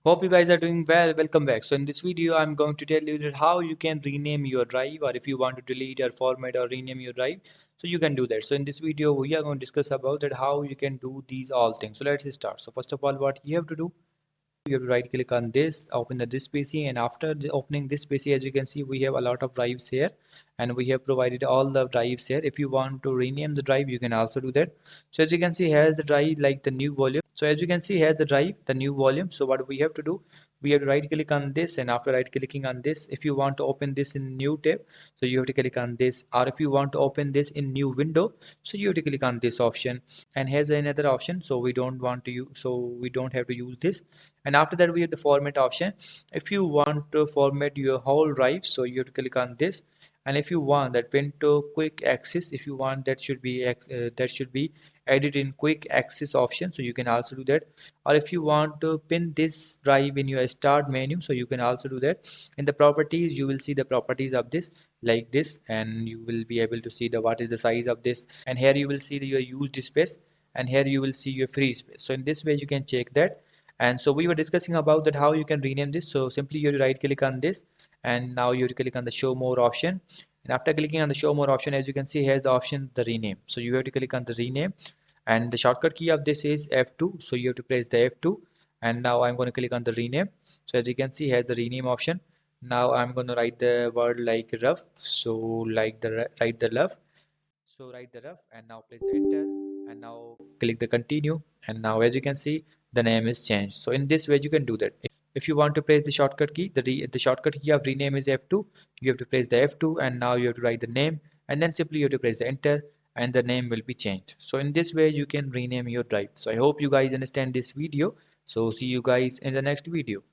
Hope you guys are doing well. Welcome back. So in this video, I'm going to tell you that how you can rename your drive, or if you want to delete or format or rename your drive, so you can do that. So in this video, we are going to discuss about that how you can do these all things. So let's start. So first of all, what you have to do, you have to right click on this, open this PC, and after opening this PC, as you can see, we have a lot of drives here, and we have provided all the drives here. If you want to rename the drive, you can also do that. So as you can see, here's the drive, like the new volume. So as you can see, here's the drive, the new volume. So what we have to do, we have to right click on this, and after right clicking on this, if you want to open this in new tab, so you have to click on this, or if you want to open this in new window, so you have to click on this option. And here's another option, so we don't want to use, so we don't have to use this. And after that, we have the format option. If you want to format your whole drive, so you have to click on this. And if you want that pin to quick access, if you want that should be edit in quick access option, so you can also do that. Or if you want to pin this drive in your start menu, so you can also do that. In the properties, you will see the properties of this, like this, and you will be able to see the what is the size of this. And here you will see your used space, and here you will see your free space. So in this way you can check that. And so we were discussing about that how you can rename this. So simply you right click on this, and now you click on the show more option. And after clicking on the show more option, as you can see, here's the option the rename. So you have to click on the rename, and the shortcut key of this is F2. So you have to press the F2, and now I'm going to click on the rename. So as you can see, here's the rename option. Now I'm going to write the word like rough. So like the write the rough. So write the rough, and now press enter, and now click the continue. And now as you can see, the name is changed. So in this way you can do that. If you want to press the shortcut key, the shortcut key of rename is F2. You have to press the F2, and now you have to write the name, and then simply you have to press the enter, and the name will be changed. So in this way you can rename your drive. So I hope you guys understand this video. So see you guys in the next video.